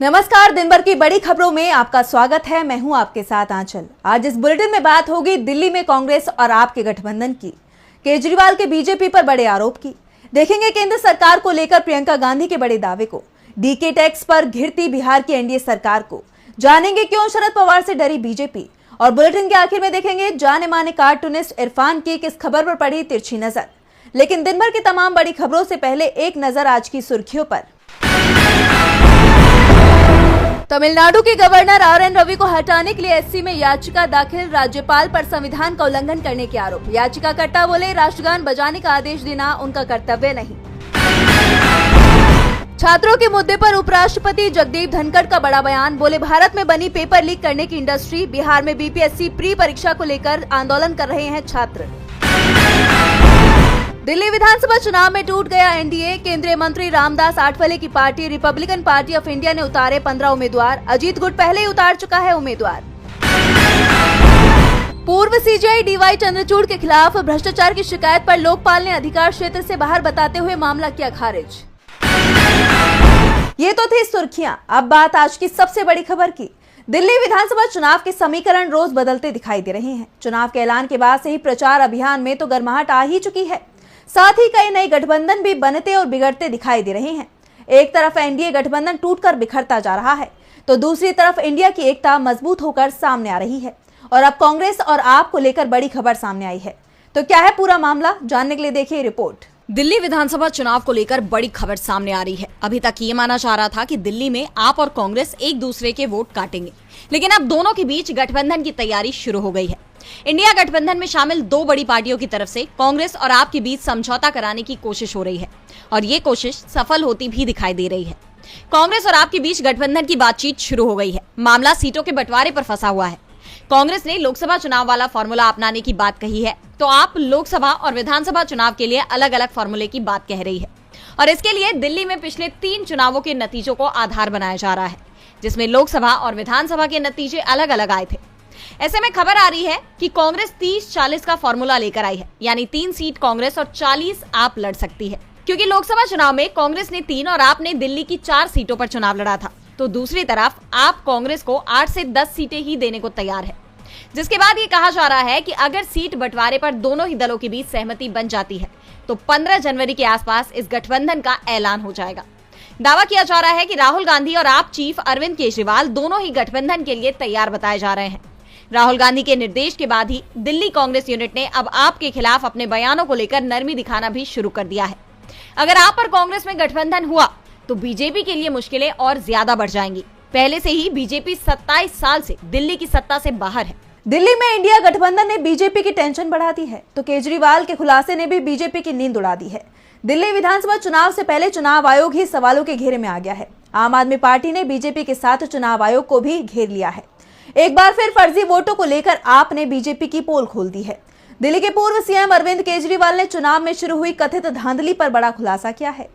नमस्कार, दिन भर की बड़ी खबरों में आपका स्वागत है। मैं हूं आपके साथ आंचल। आज इस बुलेटिन में बात होगी दिल्ली में कांग्रेस और आप के गठबंधन की, केजरीवाल के बीजेपी पर बड़े आरोप की, देखेंगे केंद्र सरकार को लेकर प्रियंका गांधी के बड़े दावे को, डीके टैक्स पर घिरती बिहार की एनडीए सरकार को, जानेंगे क्यों शरद पवार से डरी बीजेपी, और बुलेटिन के आखिर में देखेंगे जाने माने कार्टूनिस्ट इरफान की किस खबर पर पड़ी तिरछी नजर। लेकिन दिन भर की तमाम बड़ी खबरों से पहले एक नजर आज की सुर्खियों पर। तमिलनाडु के गवर्नर आर.एन. रवि को हटाने के लिए एससी में याचिका दाखिल, राज्यपाल पर संविधान का उल्लंघन करने के आरोप। याचिकाकर्ता बोले राष्ट्रगान बजाने का आदेश देना उनका कर्तव्य नहीं। छात्रों के मुद्दे पर उपराष्ट्रपति जगदीप धनखड़ का बड़ा बयान, बोले भारत में बनी पेपर लीक करने की इंडस्ट्री, बिहार में बीपीएससी प्री परीक्षा को लेकर आंदोलन कर रहे हैं छात्र। दिल्ली विधानसभा चुनाव में टूट गया एनडीए, केंद्रीय मंत्री रामदास आठवले की party Republican party of India ने उतारे 15 उम्मीदवार, अजीत गुट पहले ही उतार चुका है उम्मीदवार। पूर्व सीजेआई डीवाई चंद्रचूड़ के खिलाफ भ्रष्टाचार की शिकायत पर लोकपाल ने अधिकार क्षेत्र से बाहर बताते हुए मामला किया खारिज। ये तो थी सुर्खियां, अब बात आज की सबसे बड़ी खबर की। दिल्ली विधानसभा चुनाव के समीकरण रोज बदलते दिखाई दे रहे हैं। चुनाव के ऐलान के बाद से ही प्रचार अभियान में तो गर्माहट आ ही चुकी है, साथ ही कई नए गठबंधन भी बनते और बिगड़ते दिखाई दे रहे हैं। एक तरफ एनडीए गठबंधन टूटकर बिखरता जा रहा है, तो दूसरी तरफ इंडिया की एकता मजबूत होकर सामने आ रही है। और अब कांग्रेस और आप को लेकर बड़ी खबर सामने आई है। तो क्या है पूरा मामला, जानने के लिए देखिए रिपोर्ट। दिल्ली विधानसभा चुनाव को लेकर बड़ी खबर सामने आ रही है। अभी तक ये माना जा रहा था कि दिल्ली में आप और कांग्रेस एक दूसरे के वोट काटेंगे, लेकिन अब दोनों के बीच गठबंधन की तैयारी शुरू हो गई है। इंडिया गठबंधन में शामिल दो बड़ी पार्टियों की तरफ से कांग्रेस और आप के बीच समझौता कराने की कोशिश हो रही है, और ये कोशिश सफल होती भी दिखाई दे रही है। कांग्रेस और आप के बीच गठबंधन की बातचीत शुरू हो गई है। मामला सीटों के बंटवारे पर फंसा हुआ है। कांग्रेस ने लोकसभा चुनाव वाला फॉर्मूला अपनाने की बात कही है, तो आप लोकसभा और विधानसभा चुनाव के लिए अलग अलग फॉर्मूले की बात कह रही है। और इसके लिए दिल्ली में पिछले 3 चुनावों के नतीजों को आधार बनाया जा रहा है, जिसमें लोकसभा और विधानसभा के नतीजे अलग अलग आए थे। ऐसे में खबर आ रही है कि कांग्रेस 30-40 का फॉर्मूला लेकर आई है, यानी 3 सीट कांग्रेस और 40 आप लड़ सकती है। क्योंकि लोकसभा चुनाव में कांग्रेस ने 3 और आपने दिल्ली की 4 सीटों पर चुनाव लड़ा था, तो दूसरी तरफ आप कांग्रेस को 8 से 10 सीटें ही देने को तैयार है। जिसके बाद ये कहा जा रहा है कि अगर सीट बंटवारे पर दोनों ही दलों के बीच सहमति बन जाती है, तो 15 जनवरी के आसपास इस गठबंधन का ऐलान हो जाएगा। दावा किया जा रहा है कि राहुल गांधी और आप चीफ अरविंद केजरीवाल दोनों ही गठबंधन के लिए तैयार बताए जा रहे हैं। राहुल गांधी के निर्देश के बाद ही दिल्ली कांग्रेस यूनिट ने अब आप के खिलाफ अपने बयानों को लेकर नरमी दिखाना भी शुरू कर दिया है। अगर आप और कांग्रेस में गठबंधन हुआ तो बीजेपी के लिए मुश्किलें और ज्यादा बढ़ जाएंगी। पहले से ही बीजेपी 27 साल से दिल्ली की सत्ता से बाहर है। दिल्ली में इंडिया गठबंधन ने बीजेपी की टेंशन बढ़ा दी है, तो केजरीवाल के खुलासे ने भी बीजेपी की नींद उड़ा दी है। दिल्ली विधानसभा चुनाव से पहले चुनाव आयोग ही सवालों के घेरे में आ गया है। आम आदमी पार्टी ने बीजेपी के साथ चुनाव आयोग को भी घेर लिया है। एक बार फिर फर्जी वोटों को लेकर आपने बीजेपी की पोल खोल दी है। दिल्ली के पूर्व सीएम अरविंद केजरीवाल ने चुनाव में शुरू हुई कथित धांधली पर बड़ा खुलासा किया है।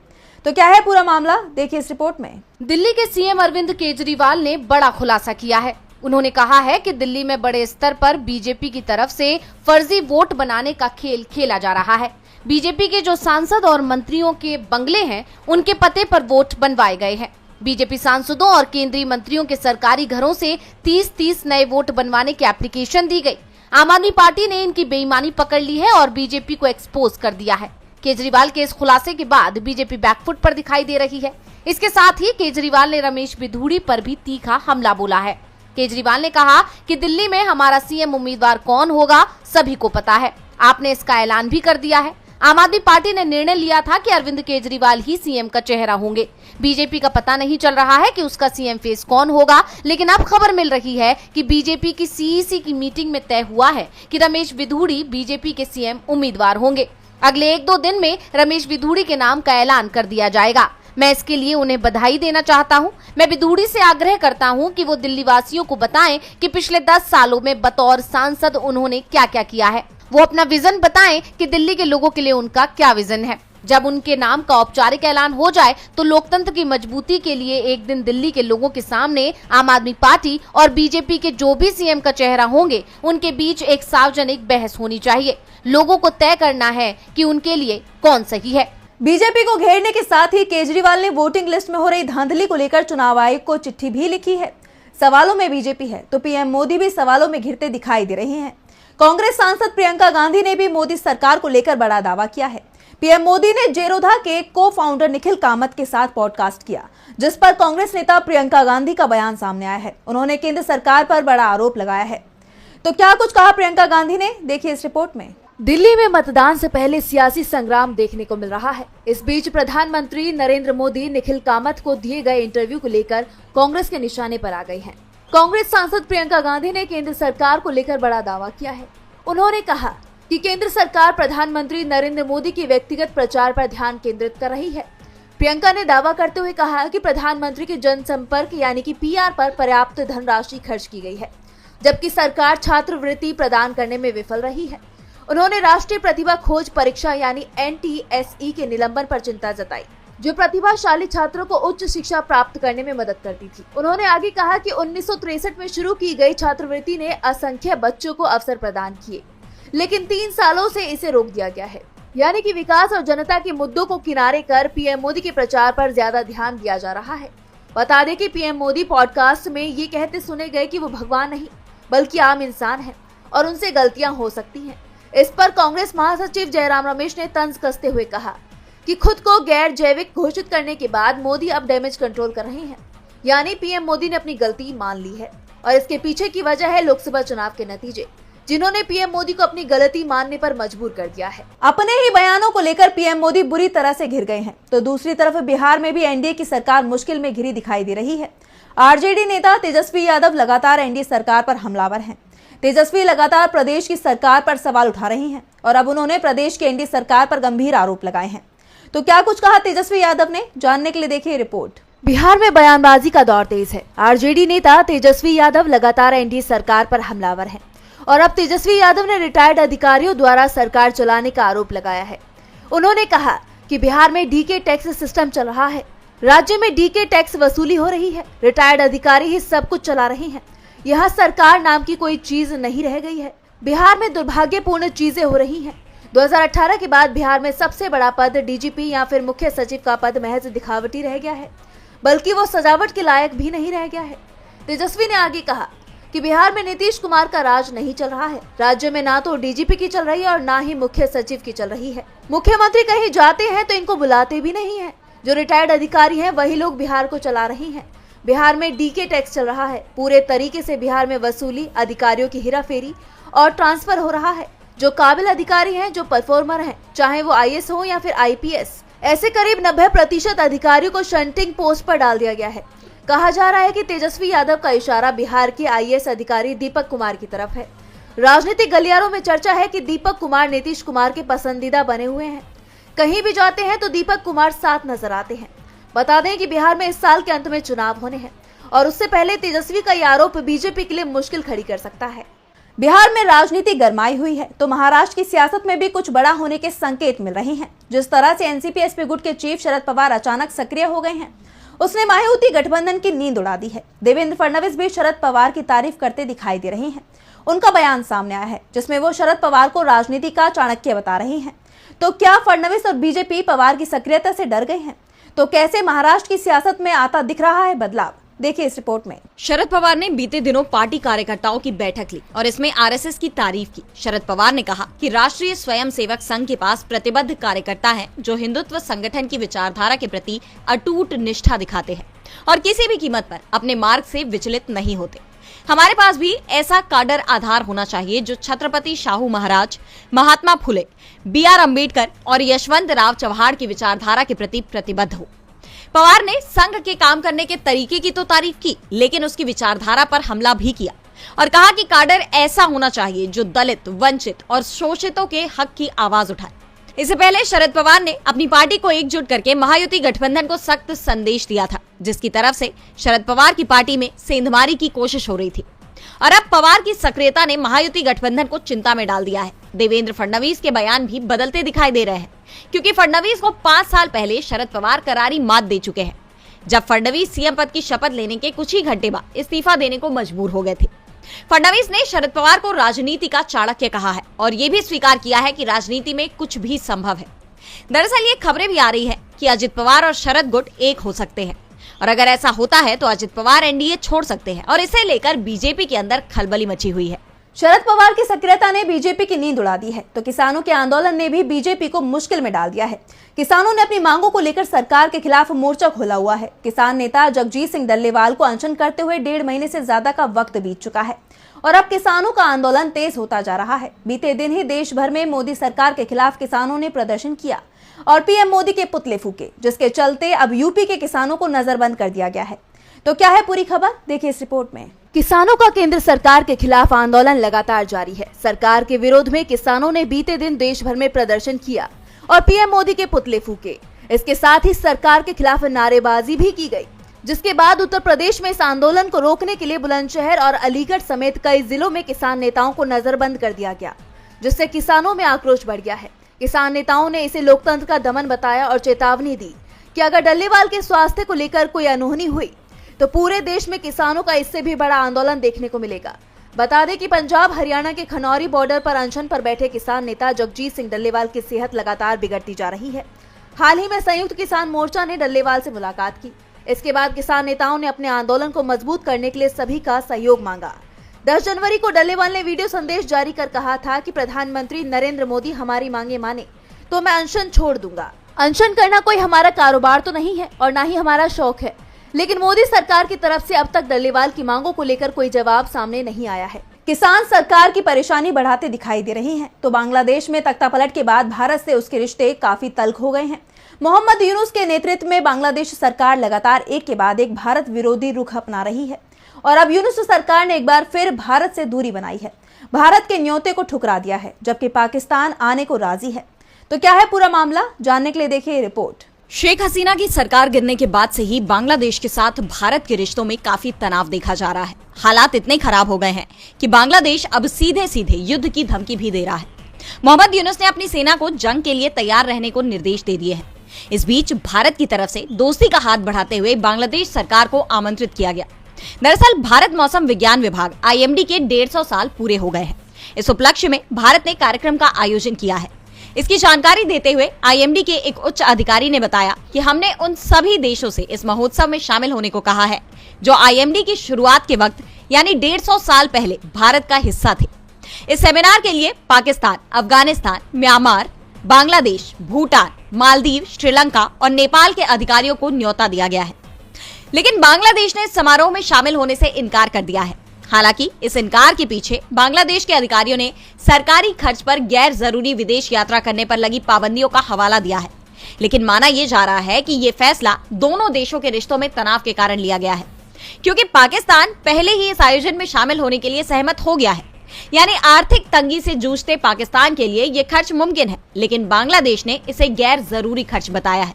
तो क्या है पूरा मामला, देखिए इस रिपोर्ट में। दिल्ली के सीएम अरविंद केजरीवाल ने बड़ा खुलासा किया है। उन्होंने कहा है कि दिल्ली में बड़े स्तर पर बीजेपी की तरफ से फर्जी वोट बनाने का खेल खेला जा रहा है। बीजेपी के जो सांसद और मंत्रियों के बंगले हैं, उनके पते पर वोट बनवाए गए हैं। बीजेपी सांसदों और केंद्रीय मंत्रियों के सरकारी घरों से 30-30 नए वोट बनवाने की एप्लीकेशन दी गई। आम आदमी पार्टी ने इनकी बेईमानी पकड़ ली है और बीजेपी को एक्सपोज कर दिया है। केजरीवाल के इस खुलासे के बाद बीजेपी बैकफुट पर दिखाई दे रही है। इसके साथ ही केजरीवाल ने रमेश बिधूड़ी पर भी तीखा हमला बोला है। केजरीवाल ने कहा कि दिल्ली में हमारा सीएम उम्मीदवार कौन होगा सभी को पता है। आपने इसका ऐलान भी कर दिया है। आम आदमी पार्टी ने निर्णय लिया था कि अरविंद केजरीवाल ही सीएम का चेहरा होंगे। बीजेपी का पता नहीं चल रहा है कि उसका सीएम फेस कौन होगा, लेकिन अब खबर मिल रही है कि बीजेपी की सीईसी की मीटिंग में तय हुआ है कि रमेश बिधूड़ी बीजेपी के सीएम उम्मीदवार होंगे। अगले 1-2 दिन में रमेश बिधूड़ी के नाम का ऐलान कर दिया जाएगा। मैं इसके लिए उन्हें बधाई देना चाहता हूं। मैं बिधूड़ी से आग्रह करता हूं कि वो दिल्ली वासियों को बताएं कि पिछले 10 सालों में बतौर सांसद उन्होंने क्या क्या किया है। वो अपना विजन बताएं कि दिल्ली के लोगों के लिए उनका क्या विजन है। जब उनके नाम का औपचारिक ऐलान हो जाए तो लोकतंत्र की मजबूती के लिए एक दिन दिल्ली के लोगों के सामने आम आदमी पार्टी और बीजेपी के जो भी सीएम का चेहरा होंगे उनके बीच एक सार्वजनिक बहस होनी चाहिए। लोगों को तय करना है कि उनके लिए कौन सही है। बीजेपी को घेरने के साथ ही केजरीवाल ने वोटिंग लिस्ट में हो रही धांधली को लेकर चुनाव आयोग को चिट्ठी भी लिखी है। सवालों में बीजेपी है तो पीएम मोदी भी सवालों में घिरते दिखाई दे रहे हैं। कांग्रेस सांसद प्रियंका गांधी ने भी मोदी सरकार को लेकर बड़ा दावा किया है। पीएम मोदी ने जेरोधा के को फाउंडर निखिल कामत के साथ पॉडकास्ट किया, जिस पर कांग्रेस नेता प्रियंका गांधी का बयान सामने आया है। उन्होंने केंद्र सरकार पर बड़ा आरोप लगाया है। तो क्या कुछ कहा प्रियंका गांधी ने, देखिए इस रिपोर्ट में। दिल्ली में मतदान से पहले सियासी संग्राम देखने को मिल रहा है। इस बीच प्रधानमंत्री नरेंद्र मोदी निखिल कामत को दिए गए इंटरव्यू को लेकर कांग्रेस के निशाने पर आ गए हैं। कांग्रेस सांसद प्रियंका गांधी ने केंद्र सरकार को लेकर बड़ा दावा किया है। उन्होंने कहा कि केंद्र सरकार प्रधानमंत्री नरेंद्र मोदी के व्यक्तिगत प्रचार पर ध्यान केंद्रित कर रही है। प्रियंका ने दावा करते हुए कहा कि प्रधानमंत्री के जनसंपर्क यानी कि पीआर पर पर्याप्त धनराशि खर्च की गई है, जबकि सरकार छात्रवृत्ति प्रदान करने में विफल रही है। उन्होंने राष्ट्रीय प्रतिभा खोज परीक्षा यानी NTSE के निलंबन पर चिंता जताई, जो प्रतिभाशाली छात्रों को उच्च शिक्षा प्राप्त करने में मदद करती थी। उन्होंने आगे कहा कि 1963 में शुरू की गई छात्रवृत्ति ने असंख्य बच्चों को अवसर प्रदान किए, लेकिन 3 सालों से इसे रोक दिया गया है। यानी कि विकास और जनता के मुद्दों को किनारे कर पीएम मोदी के प्रचार पर ज्यादा ध्यान दिया जा रहा है। बता दें कि पीएम मोदी पॉडकास्ट में ये कहते सुने गए कि वो भगवान नहीं बल्कि आम इंसान है और उनसे गलतियां हो सकती हैं। इस पर कांग्रेस महासचिव जयराम रमेश ने तंज कसते हुए कहा कि खुद को गैर जैविक घोषित करने के बाद मोदी अब डैमेज कंट्रोल कर रहे हैं। यानी पीएम मोदी ने अपनी गलती मान ली है और इसके पीछे की वजह है लोकसभा चुनाव के नतीजे, जिन्होंने पीएम मोदी को अपनी गलती मानने पर मजबूर कर दिया है। अपने ही बयानों को लेकर पीएम मोदी बुरी तरह से घिर गए हैं, तो दूसरी तरफ बिहार में भी एनडीए की सरकार मुश्किल में घिरी दिखाई दे रही है। आरजेडी नेता तेजस्वी यादव लगातार एनडीए सरकार पर हमलावर हैं। तेजस्वी लगातार प्रदेश की सरकार पर सवाल उठा रही हैं और अब उन्होंने प्रदेश की एनडीए सरकार पर गंभीर आरोप लगाए हैं। तो क्या कुछ कहा तेजस्वी यादव ने, जानने के लिए देखिए रिपोर्ट। बिहार में बयानबाजी का दौर तेज है। आरजेडी नेता तेजस्वी यादव लगातार एनडीए सरकार पर हमलावर हैं और अब तेजस्वी यादव ने रिटायर्ड अधिकारियों द्वारा सरकार चलाने का आरोप लगाया है। उन्होंने कहा कि बिहार में डीके टैक्स सिस्टम चल रहा है, राज्य में डीके टैक्स वसूली हो रही है, रिटायर्ड अधिकारी ही सब कुछ चला रहे हैं, यहाँ सरकार नाम की कोई चीज नहीं रह गई है। बिहार में दुर्भाग्यपूर्ण चीजें हो रही हैं। 2018 के बाद बिहार में सबसे बड़ा पद डीजीपी या फिर मुख्य सचिव का पद महज दिखावटी रह गया है, बल्कि वो सजावट के लायक भी नहीं रह गया है। तेजस्वी ने आगे कहा कि बिहार में नीतीश कुमार का राज नहीं चल रहा है। राज्य में ना तो डीजीपी की चल रही है और ना ही मुख्य सचिव की चल रही है। मुख्यमंत्री कहीं जाते हैं तो इनको बुलाते भी नहीं है। जो रिटायर्ड अधिकारी हैं वही लोग बिहार को चला रहे हैं। बिहार में डीके टैक्स चल रहा है। पूरे तरीके से बिहार में वसूली, अधिकारियों की हेराफेरी और ट्रांसफर हो रहा है। जो काबिल अधिकारी हैं, जो परफॉर्मर हैं, चाहे वो आईएएस हो या फिर आईपीएस, ऐसे करीब 90% अधिकारियों को शंटिंग पोस्ट पर डाल दिया गया है। कहा जा रहा है कि तेजस्वी यादव का इशारा बिहार के आईएएस अधिकारी दीपक कुमार की तरफ है। राजनीतिक गलियारों में चर्चा है कि दीपक कुमार नीतीश कुमार के पसंदीदा बने हुए हैं। कहीं भी जाते हैं तो दीपक कुमार साथ नजर आते हैं। बता दें कि बिहार में इस साल के अंत में चुनाव होने हैं और उससे पहले तेजस्वी का यह आरोप बीजेपी के लिए मुश्किल खड़ी कर सकता है। बिहार में राजनीति गरमाई हुई है तो महाराष्ट्र की सियासत में भी कुछ बड़ा होने के संकेत मिल रहे हैं। जिस तरह से एनसीपी एसपी गुट के चीफ शरद पवार अचानक सक्रिय हो गए हैं, उसने मायावती गठबंधन की नींद उड़ा दी है। देवेंद्र फडणवीस भी शरद पवार की तारीफ करते दिखाई दे रहे हैं। उनका बयान सामने आया है जिसमें वो शरद पवार को राजनीति का चाणक्य बता रहे हैं। तो क्या फडणवीस और बीजेपी पवार की सक्रियता से डर गए हैं? तो कैसे महाराष्ट्र की सियासत में आता दिख रहा है बदलाव, देखिए इस रिपोर्ट में। शरद पवार ने बीते दिनों पार्टी कार्यकर्ताओं की बैठक ली और इसमें आरएसएस की तारीफ की। शरद पवार ने कहा कि राष्ट्रीय स्वयंसेवक संघ के पास प्रतिबद्ध कार्यकर्ता हैं जो हिंदुत्व संगठन की विचारधारा के प्रति अटूट निष्ठा दिखाते हैं और किसी भी कीमत पर अपने मार्ग से विचलित नहीं होते। हमारे पास भी ऐसा काडर आधार होना चाहिए जो छत्रपति शाहू महाराज, महात्मा फुले, BR अम्बेडकर और यशवंत राव चव्हाण की विचारधारा के प्रति प्रतिबद्ध हो। पवार ने संघ के काम करने के तरीके की तो तारीफ की, लेकिन उसकी विचारधारा पर हमला भी किया और कहा कि काडर ऐसा होना चाहिए जो दलित, वंचित और शोषितों के हक की आवाज उठाए। इससे पहले शरद पवार ने अपनी पार्टी को एकजुट करके महायुति गठबंधन को सख्त संदेश दिया था, जिसकी तरफ से शरद पवार की पार्टी में सेंधमारी की कोशिश हो रही थी और अब पवार की सक्रियता ने महायुति गठबंधन को चिंता में डाल दिया है। देवेंद्र फडणवीस के बयान भी बदलते दिखाई दे रहे हैं, क्योंकि फडणवीस को 5 साल पहले शरद पवार करारी मात दे चुके हैं, जब फडणवीस सीएम पद की शपथ लेने के कुछ ही घंटे बाद इस्तीफा देने को मजबूर हो गए थे। फडणवीस ने शरद पवार को राजनीति का चाणक्य कहा है और ये भी स्वीकार किया है कि राजनीति में कुछ भी संभव है। दरअसल ये खबरें भी आ रही है कि अजित पवार और शरद गुट एक हो सकते हैं, और अगर ऐसा होता है तो अजित पवार एनडीए छोड़ सकते हैं, और इसे लेकर बीजेपी के अंदर खलबली मची हुई है। शरद पवार की सक्रियता ने बीजेपी की नींद उड़ा दी है, तो किसानों के आंदोलन ने भी बीजेपी को मुश्किल में डाल दिया है। किसानों ने अपनी मांगों को लेकर सरकार के खिलाफ मोर्चा खोला हुआ है। किसान नेता जगजीत सिंह डल्लेवाल को अनशन करते हुए 1.5 महीने से ज्यादा का वक्त बीत चुका है, और अब किसानों का आंदोलन तेज होता जा रहा है। बीते दिन ही देश भर में मोदी सरकार के खिलाफ किसानों ने प्रदर्शन किया और पीएम मोदी के पुतले फूके, जिसके चलते अब यूपी के किसानों को नजरबंद कर दिया गया है। तो क्या है पूरी खबर, देखिए इस रिपोर्ट में। किसानों का केंद्र सरकार के खिलाफ आंदोलन लगातार जारी है। सरकार के विरोध में किसानों ने बीते दिन देश भर में प्रदर्शन किया और पीएम मोदी के पुतले फूके। इसके साथ ही सरकार के खिलाफ नारेबाजी भी की गई, जिसके बाद उत्तर प्रदेश में इस आंदोलन को रोकने के लिए बुलंदशहर और अलीगढ़ समेत कई जिलों में किसान नेताओं को नजरबंद कर दिया गया, जिससे किसानों में आक्रोश बढ़ गया है। किसान नेताओं ने इसे लोकतंत्र का दमन बताया और चेतावनी दी कि अगर डल्लेवाल के स्वास्थ्य को लेकर कोई अनहोनी हुई तो पूरे देश में किसानों का इससे भी बड़ा आंदोलन देखने को मिलेगा। बता दें कि पंजाब हरियाणा के खनौरी बॉर्डर पर अनशन पर बैठे किसान नेता जगजीत सिंह डल्लेवाल की सेहत लगातार बिगड़ती जा रही है। हाल ही में संयुक्त किसान मोर्चा ने डल्लेवाल से मुलाकात की। इसके बाद किसान नेताओं ने अपने आंदोलन को मजबूत करने के लिए सभी का सहयोग मांगा। 10 जनवरी को डल्लेवाल ने वीडियो संदेश जारी कर कहा था कि प्रधानमंत्री नरेंद्र मोदी हमारी मांगे माने तो मैं अनशन छोड़ दूंगा। अनशन करना कोई हमारा कारोबार तो नहीं है और ना ही हमारा शौक है, लेकिन मोदी सरकार की तरफ से अब तक डल्लेवाल की मांगों को लेकर कोई जवाब सामने नहीं आया है। किसान सरकार की परेशानी बढ़ाते दिखाई दे रहे हैं। तो बांग्लादेश में तख्तापलट के बाद भारत से उसके रिश्ते काफी तल्ख हो गए हैं। मोहम्मद यूनुस के नेतृत्व में बांग्लादेश सरकार लगातार एक के बाद एक भारत विरोधी रुख अपना रही है, और अब यूनुस सरकार ने एक बार फिर भारत से दूरी बनाई है, भारत के न्योते को ठुकरा दिया है, जबकि पाकिस्तान आने को राजी है। तो क्या है पूरा मामला, जानने के लिए देखिए रिपोर्ट। शेख हसीना की सरकार गिरने के बाद से ही बांग्लादेश के साथ भारत के रिश्तों में काफी तनाव देखा जा रहा है। हालात इतने खराब हो गए हैं कि बांग्लादेश अब सीधे सीधे युद्ध की धमकी भी दे रहा है। मोहम्मद यूनुस ने अपनी सेना को जंग के लिए तैयार रहने को निर्देश दे दिए हैं। इस बीच भारत की तरफ से दोस्ती का हाथ बढ़ाते हुए बांग्लादेश सरकार को आमंत्रित किया गया। दरअसल भारत मौसम विज्ञान विभाग IMD के 150 साल पूरे हो गए हैं। इस उपलक्ष्य में भारत ने कार्यक्रम का आयोजन किया है। इसकी जानकारी देते हुए IMD के एक उच्च अधिकारी ने बताया कि हमने उन सभी देशों से इस महोत्सव में शामिल होने को कहा है जो IMD की शुरुआत के वक्त यानी 150 साल पहले भारत का हिस्सा थे। इस सेमिनार के लिए पाकिस्तान, अफगानिस्तान, म्यांमार, बांग्लादेश, भूटान, मालदीव, श्रीलंका और नेपाल के अधिकारियों को न्योता दिया गया है, लेकिन बांग्लादेश ने इस समारोह में शामिल होने से इनकार कर दिया है। हालांकि इस इनकार के पीछे बांग्लादेश के अधिकारियों ने सरकारी खर्च पर गैर जरूरी विदेश यात्रा करने पर लगी पाबंदियों का हवाला दिया है, लेकिन माना यह जा रहा है कि ये फैसला दोनों देशों के रिश्तों में तनाव के कारण लिया गया है, क्योंकि पाकिस्तान पहले ही इस आयोजन में शामिल होने के लिए सहमत हो गया है। यानी आर्थिक तंगी से जूझते पाकिस्तान के लिए ये खर्च मुमकिन है, लेकिन बांग्लादेश ने इसे गैर जरूरी खर्च बताया है।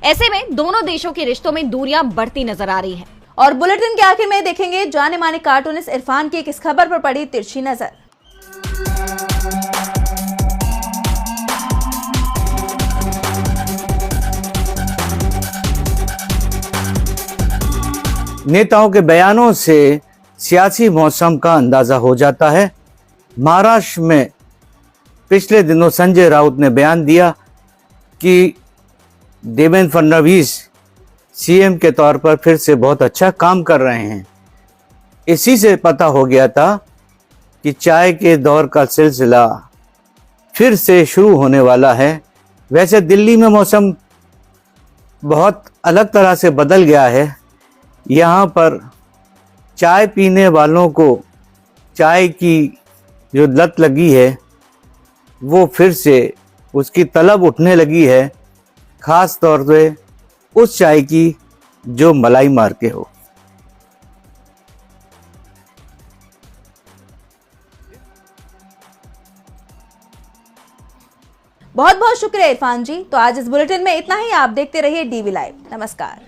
ऐसे में दोनों देशों के रिश्तों में दूरियां बढ़ती नजर आ रही हैं। और बुलेटिन के आखिर में देखेंगे जाने माने कार्टूनिस्ट इरफान की किस खबर पर पड़ी तिरछी नजर। नेताओं के बयानों से सियासी मौसम का अंदाजा हो जाता है। महाराष्ट्र में पिछले दिनों संजय राउत ने बयान दिया कि देवेंद्र फडणवीस सीएम के तौर पर फिर से बहुत अच्छा काम कर रहे हैं। इसी से पता हो गया था कि चाय के दौर का सिलसिला फिर से शुरू होने वाला है। वैसे दिल्ली में मौसम बहुत अलग तरह से बदल गया है। यहाँ पर चाय पीने वालों को चाय की जो लत लगी है वो फिर से उसकी तलब उठने लगी है, खास तौर पे उस चाय की जो मलाई मार के हो। बहुत बहुत शुक्रिया इरफान जी। तो आज इस बुलेटिन में इतना ही। आप देखते रहिए DV लाइव। नमस्कार।